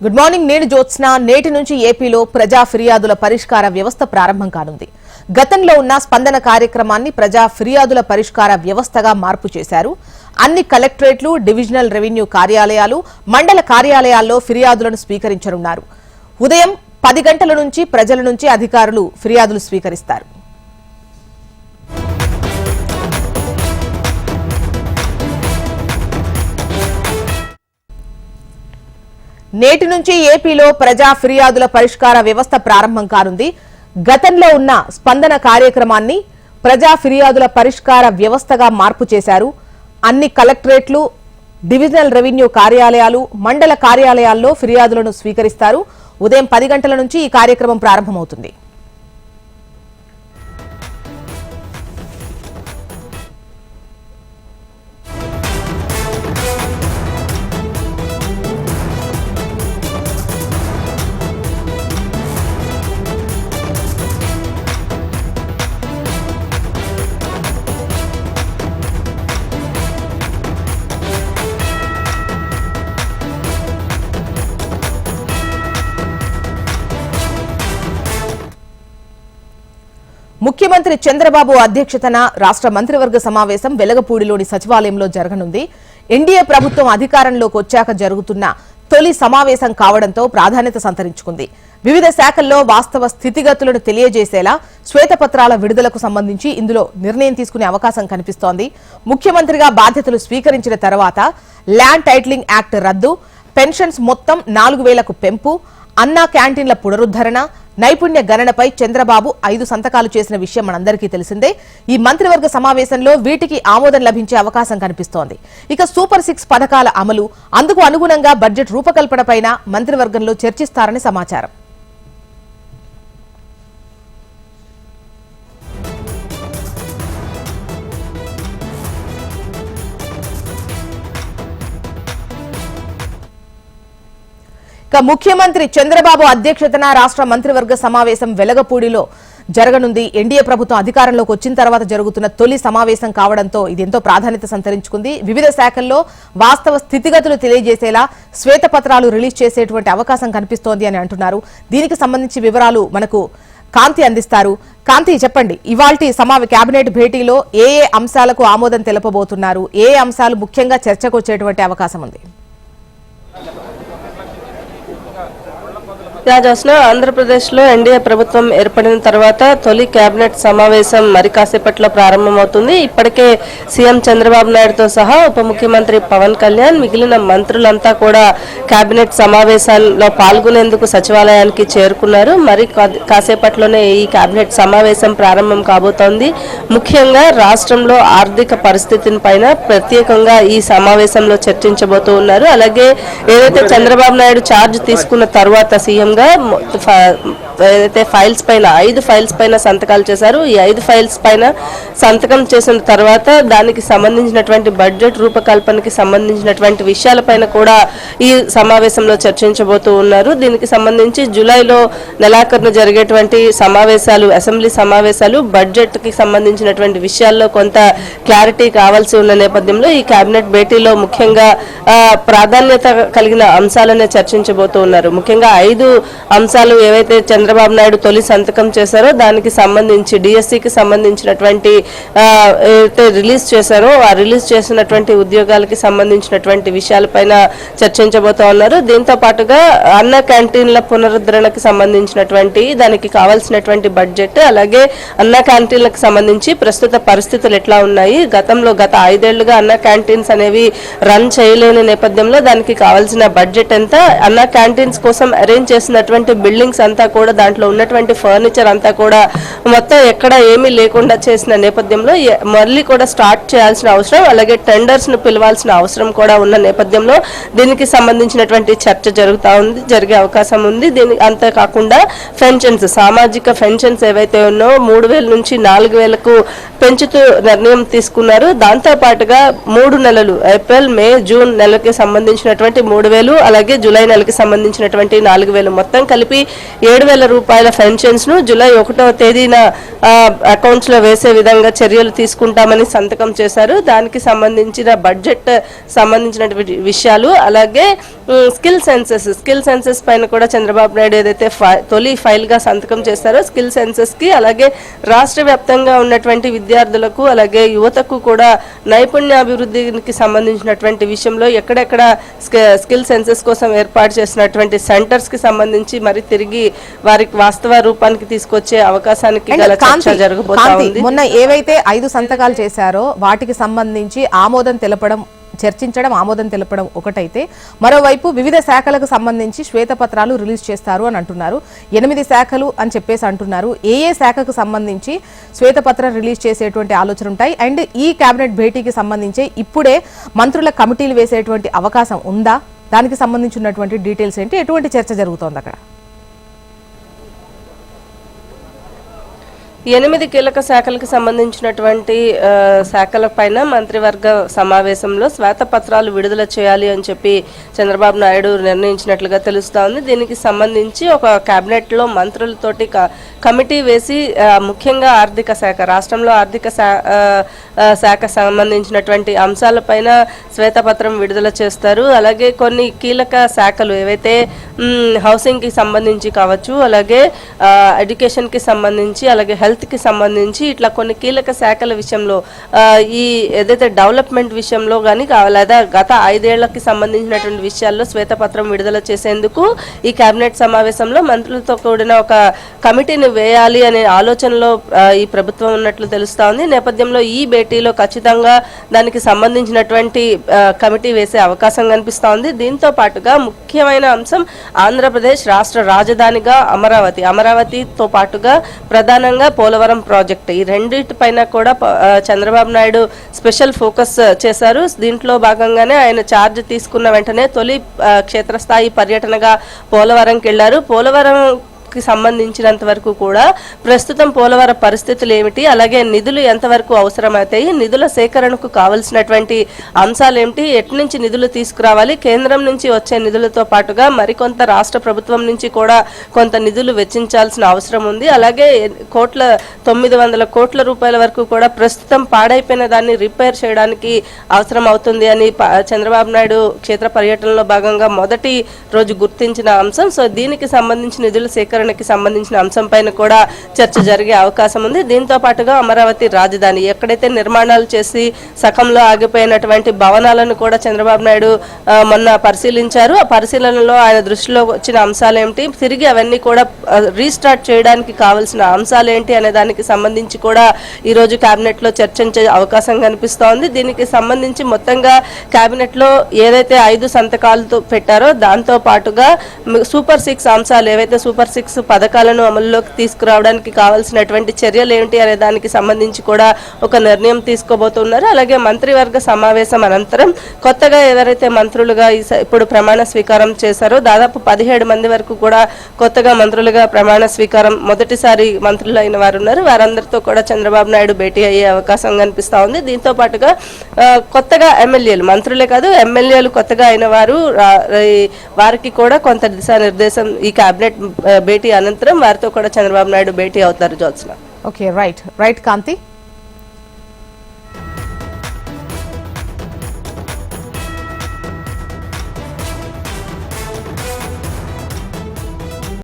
Good morning. నేను జ్యోత్స్న. నేటి నుంచి ఏపీలో ప్రజా ఫిర్యాదుల పరిష్కార వ్యవస్థ ప్రారంభం కానుంది. గతంలో ఉన్న స్పందన కార్యక్రమాన్ని ప్రజా ఫిర్యాదుల పరిష్కార వ్యవస్థగా మార్పు చేశారు. అన్ని కలెక్టరేట్లు, డివిజనల్ రెవెన్యూ కార్యాలయాలు, మండల కార్యాలయాల్లో ఫిర్యాదులను స్వీకరించనున్నారు. ఉదయం 10 గంటల నుంచి ప్రజల నుంచి అధికారులు ఫిర్యాదులు స్వీకరిస్తారు. నేటి నుంచి ఏపీలో ప్రజా ఫిర్యాదుల పరిష్కార వ్యవస్థ ప్రారంభం కానుంది. గతంలో ఉన్న స్పందన కార్యక్రమాన్ని ప్రజా ఫిర్యాదుల పరిష్కార వ్యవస్థగా మార్పు చేశారు. అన్ని కలెక్టరేట్లు, డివిజనల్ రెవెన్యూ కార్యాలయాలు, మండల కార్యాలయాల్లో ఫిర్యాదులను స్వీకరిస్తారు. ఉదయం 10 గంటల నుంచి ఈ కార్యక్రమం ప్రారంభమవుతుంది. ముఖ్యమంత్రి చంద్రబాబు అధ్యక్షతన రాష్ట్ర మంత్రివర్గ సమావేశం వెలగపూడిలోని సచివాలయంలో జరగనుంది. ఎన్డీఏ ప్రభుత్వం అధికారంలోకి వచ్చాక జరుగుతున్న తొలి సమావేశం కావడంతో ప్రాధాన్యత సంతరించుకుంది. వివిధ శాఖల్లో వాస్తవ స్థితిగతులను తెలియజేసేలా శ్వేతపత్రాల విడుదలకు సంబంధించి ఇందులో నిర్ణయం తీసుకునే అవకాశం కనిపిస్తోంది. ముఖ్యమంత్రిగా బాధ్యతలు స్వీకరించిన తర్వాత ల్యాండ్ టైటిలింగ్ యాక్ట్ రద్దు, పెన్షన్స్ మొత్తం 4000కు పెంపు, అన్నా క్యాంటీన్ల పునరుద్ధరణ, నైపుణ్య గణనపై చంద్రబాబు 5 సంతకాలు చేసిన విషయం మనందరికీ తెలిసిందే. ఈ మంత్రివర్గ సమావేశంలో వీటికి ఆమోదం లభించే అవకాశం కనిపిస్తోంది. ఇక సూపర్ 6 పథకాల అమలు, అందుకు అనుగుణంగా బడ్జెట్ రూపకల్పనపైన మంత్రివర్గంలో చర్చిస్తారని సమాచారం. ముఖ్యమంత్రి చంద్రబాబు అధ్యక్షతన రాష్ట్ర మంత్రివర్గ సమావేశం వెలగపూడిలో జరగనుంది. ఎన్డీఏ ప్రభుత్వం అధికారంలోకి వచ్చిన తర్వాత జరుగుతున్న తొలి సమావేశం కావడంతో ఇది ఎంతో ప్రాధాన్యత సంతరించుకుంది. వివిధ శాఖల్లో వాస్తవ స్థితిగతులు తెలియజేసేలా శ్వేతపత్రాలు రిలీజ్ చేసేటువంటి అవకాశం కనిపిస్తోంది అని అంటున్నారు. దీనికి సంబంధించి వివరాలు మనకు కాంతి అందిస్తారు. కాంతి, చెప్పండి, ఇవాల్టి కేబినెట్ భేటీలో ఏ అంశాలకు ఆమోదం తెలపబోతున్నారు? ఏ అంశాలు ముఖ్యంగా చర్చకు వచ్చేటువంటి అవకాశం ఉంది? ఆంధ్రప్రదేశ్లో ఎన్డీఏ ప్రభుత్వం ఏర్పడిన తర్వాత తొలి కేబినెట్ సమావేశం మరి కాసేపట్లో ప్రారంభమవుతుంది. ఇప్పటికే సీఎం చంద్రబాబు నాయుడుతో సహా ఉప ముఖ్యమంత్రి పవన్ కళ్యాణ్, మిగిలిన మంత్రులంతా కూడా కేబినెట్ సమావేశాల్లో పాల్గొనేందుకు సచివాలయానికి చేరుకున్నారు. మరి కాసేపట్లోనే ఈ కేబినెట్ సమావేశం ప్రారంభం కాబోతోంది. ముఖ్యంగా రాష్ట్రంలో ఆర్థిక పరిస్థితిని పైన ప్రత్యేకంగా ఈ సమావేశంలో చర్చించబోతూ ఉన్నారు. అలాగే ఏదైతే చంద్రబాబు నాయుడు ఛార్జ్ తీసుకున్న తర్వాత సీఎం ఏదైతే ఫైల్స్ పైన 5 ఫైల్స్ పైన సంతకాలు చేశారు. ఈ 5 ఫైల్స్ పైన సంతకం చేసిన తర్వాత దానికి సంబంధించినటువంటి బడ్జెట్ రూపకల్పనకి సంబంధించినటువంటి విషయాలపైన కూడా ఈ సమావేశంలో చర్చించబోతూ ఉన్నారు. దీనికి సంబంధించి జూలైలో నెలాఖరున జరిగేటువంటి సమావేశాలు, అసెంబ్లీ సమావేశాలు, బడ్జెట్ కి సంబంధించినటువంటి విషయాల్లో కొంత క్లారిటీ కావాల్సి ఉన్న నేపథ్యంలో ఈ కేబినెట్ భేటీలో ముఖ్యంగా ప్రాధాన్యత కలిగిన అంశాలనే చర్చించబోతూ ఉన్నారు. ముఖ్యంగా 5 అంశాలు ఏవైతే చంద్రబాబు నాయుడు తొలి సంతకం చేశారో దానికి సంబంధించి డిఎస్సికి సంబంధించినటువంటి ఏదైతే రిలీజ్ చేశారో ఆ రిలీజ్ చేసినటువంటి ఉద్యోగాలకి సంబంధించినటువంటి విషయాలపైన చర్చించబోతా ఉన్నారు. దీంతో పాటుగా అన్న క్యాంటీన్ల పునరుద్ధరణకు సంబంధించినటువంటి దానికి కావాల్సినటువంటి బడ్జెట్, అలాగే అన్న క్యాంటీన్లకు సంబంధించి ప్రస్తుత పరిస్థితులు ఎట్లా ఉన్నాయి, గత 5 ఏళ్లుగా అన్న క్యాంటీన్స్ అనేవి రన్ చేయలేని నేపథ్యంలో దానికి కావాల్సిన బడ్జెట్ ఎంత, అన్న క్యాంటీన్స్ కోసం అరేంజ్ చేసినటువంటి బిల్డింగ్స్ అంతా కూడా, దాంట్లో ఉన్నటువంటి ఫర్నిచర్ అంతా కూడా మొత్తం ఎక్కడ ఏమీ లేకుండా చేసిన నేపథ్యంలో మళ్ళీ కూడా స్టార్ట్ చేయాల్సిన అవసరం, అలాగే టెండర్స్ ను పిలవాల్సిన అవసరం కూడా ఉన్న నేపథ్యంలో దీనికి సంబంధించినటువంటి చర్చ జరిగే అవకాశం ఉంది. అంతేకాకుండా పెన్షన్స్, సామాజిక పెన్షన్స్ ఏవైతే ఉన్నాయో 3000 నుంచి 4000కు పెంచుతూ నిర్ణయం తీసుకున్నారు. దాంతో పాటుగా 3 నెలలు ఏప్రిల్, మే, జూన్ నెలకి సంబంధించినటువంటి 3000, అలాగే జూలై నెలకి సంబంధించినటువంటి 4000 మొత్తం కలిపి 7,000 రూపాయల పెన్షన్స్ ను జూలై 1వ తేదీన అకౌంట్స్ లో వేసే విధంగా చర్యలు తీసుకుంటామని సంతకం చేశారు. దానికి సంబంధించిన బడ్జెట్ సంబంధించినటువంటి విషయాలు, అలాగే స్కిల్ సెన్సెస్ పైన కూడా చంద్రబాబు నాయుడు ఏదైతే తొలి ఫైల్ గా సంతకం చేస్తారో స్కిల్ సెన్సెస్ కి, అలాగే రాష్ట్ర వ్యాప్తంగా ఉన్నటువంటి విద్యార్థులకు అలాగే యువతకు కూడా నైపుణ్యాభివృద్ధికి సంబంధించినటువంటి విషయంలో ఎక్కడెక్కడ స్కిల్ సెన్సెస్ కోసం ఏర్పాటు చేసినటువంటి సెంటర్స్ కి సంబంధించి మరి తిరిగి వారికి వాస్తవ రూపానికి తీసుకొచ్చే అవకాశానికి గల చర్చ జరగబోతా ఉంది. మొన్న ఏవైతే 5 సంతకాలు చేశారో వాటికి సంబంధించి చర్చించడం ఆమోదం తెలపడం ఒకటైతే, మరోవైపు వివిధ శాఖలకు సంబంధించి శ్వేతపత్రాలు రిలీజ్ చేస్తారు అని అంటున్నారు. 8 శాఖలు అని చెప్పేసి అంటున్నారు. ఏ శాఖకు సంబంధించి శ్వేతపత్రం రిలీజ్ చేసేటువంటి ఆలోచన ఉంటాయి? అండ్ ఈ కేబినెట్ భేటీకి సంబంధించి ఇప్పుడే మంత్రుల కమిటీలు వేసేటువంటి అవకాశం ఉందా? దానికి సంబంధించినటువంటి డీటెయిల్స్ ఏంటి? ఎటువంటి చర్చ జరుగుతోంది అక్కడ? 8 కీలక శాఖలకు సంబంధించినటువంటి శాఖల పైన మంత్రివర్గ సమావేశంలో శ్వేతపత్రాలు విడుదల చేయాలి అని చెప్పి చంద్రబాబు నాయుడు నిర్ణయించినట్లుగా తెలుస్తా ఉంది. దీనికి సంబంధించి ఒక కేబినెట్ లో మంత్రులతోటి కమిటీ వేసి ముఖ్యంగా ఆర్థిక శాఖ, రాష్ట్రంలో ఆర్థిక శాఖ సంబంధించినటువంటి అంశాలపైన శ్వేతపత్రం విడుదల చేస్తారు. అలాగే కొన్ని కీలక శాఖలు ఏవైతే హౌసింగ్ కి సంబంధించి కావచ్చు, అలాగే ఎడ్యుకేషన్ కి సంబంధించి, అలాగే హెల్త్ కి సంబంధించి ఇట్లా కొన్ని కీలక శాఖల విషయంలో ఈ ఏదైతే డెవలప్మెంట్ విషయంలో కానీ లేదా గత 5 ఏళ్లకి సంబంధించినటువంటి విషయాల్లో శ్వేతపత్రం విడుదల చేసేందుకు ఈ కేబినెట్ సమావేశంలో మంత్రులతో కూడిన ఒక కమిటీని వేయాలి అనే ఆలోచనలో ఈ ప్రభుత్వం ఉన్నట్లు తెలుస్తా ఉంది. నేపథ్యంలో ఈ భేటీలో ఖచ్చితంగా దానికి సంబంధించినటువంటి కమిటీ వేసే అవకాశం కనిపిస్తా ఉంది. దీంతో పాటుగా ముఖ్యమైన అంశం ఆంధ్రప్రదేశ్ రాష్ట్ర రాజధానిగా అమరావతితో పాటుగా ప్రధానంగా పోలవరం ప్రాజెక్ట్, ఈ రెండింటిపైన కూడా చంద్రబాబు నాయుడు స్పెషల్ ఫోకస్ చేశారు. దీంట్లో భాగంగానే ఆయన ఛార్జ్ తీసుకున్న వెంటనే తొలి క్షేత్రస్థాయి పర్యటనగా పోలవరంకి వెళ్లారు. పోలవరం సంబంధించినంత వరకు కూడా ప్రస్తుతం పోలవరం పరిస్థితులు ఏమిటి, అలాగే నిధులు ఎంతవరకు అవసరమవుతాయి, నిధుల సేకరణకు కావలసినటువంటి అంశాలు ఏమిటి, ఎటు నుంచి నిధులు తీసుకురావాలి, కేంద్రం నుంచి వచ్చే నిధులతో పాటుగా మరికొంత రాష్ట్ర ప్రభుత్వం నుంచి కూడా కొంత నిధులు వెచ్చించాల్సిన అవసరం ఉంది. అలాగే 900 కోట్ల రూపాయల వరకు కూడా ప్రస్తుతం పాడైపోయిన దాన్ని రిపేర్ చేయడానికి అవసరం అవుతుంది అని చంద్రబాబు నాయుడు క్షేత్ర పర్యటనలో భాగంగా మొదటి రోజు గుర్తించిన అంశం. సో దీనికి సంబంధించి నిధుల సేకరణకి సంబంధించిన అంశం పైన కూడా చర్చ జరిగే అవకాశం ఉంది. దీంతో పాటుగా అమరావతి రాజధాని ఎక్కడైతే నిర్మాణాలు చేసి సకంలో ఆగిపోయినటువంటి భవనాలను కూడా చంద్రబాబు నాయుడు మొన్న పరిశీలించారు. ఆ పరిశీలనలో ఆయన దృష్టిలో వచ్చిన అంశాలు ఏమిటి, తిరిగి అవన్నీ కూడా రీస్టార్ట్ చేయడానికి కావాల్సిన అంశాలు ఏంటి అనే దానికి సంబంధించి కూడా ఈ రోజు కేబినెట్ లో చర్చించే అవకాశం కనిపిస్తోంది. దీనికి సంబంధించి మొత్తంగా కేబినెట్ లో ఏదైతే 5 సంతకాలతో పెట్టారో దాంతో పాటుగా సూపర్ 6 అంశాలు, ఏవైతే సూపర్ 6 పథకాలను అమలులోకి తీసుకురావడానికి కావాల్సినటువంటి చర్యలు ఏంటి అనే దానికి సంబంధించి కూడా ఒక నిర్ణయం తీసుకోబోతున్నారు. అలాగే మంత్రివర్గ సమావేశం అనంతరం కొత్తగా ఎవరైతే మంత్రులుగా ఇప్పుడు ప్రమాణ స్వీకారం చేశారో దాదాపు 17 మంది వరకు కూడా కొత్తగా మంత్రులుగా ప్రమాణ స్వీకారం మొదటిసారి మంత్రులు అయిన వారు ఉన్నారు. వారందరితో కూడా చంద్రబాబు నాయుడు భేటీ అయ్యే అవకాశం కనిపిస్తా ఉంది. దీంతో పాటుగా కొత్తగా ఎమ్మెల్యేలు, మంత్రులే కాదు ఎమ్మెల్యేలు కొత్తగా అయిన వారు, వారికి కూడా కొంత దిశానిర్దేశం ఈ కేబినెట్ భేటీ అనంతరం వారితో కూడా చంద్రబాబు నాయుడు భేటీ అవుతారు. జ్యోత్స్న. ఓకే, రైట్ కాంతి.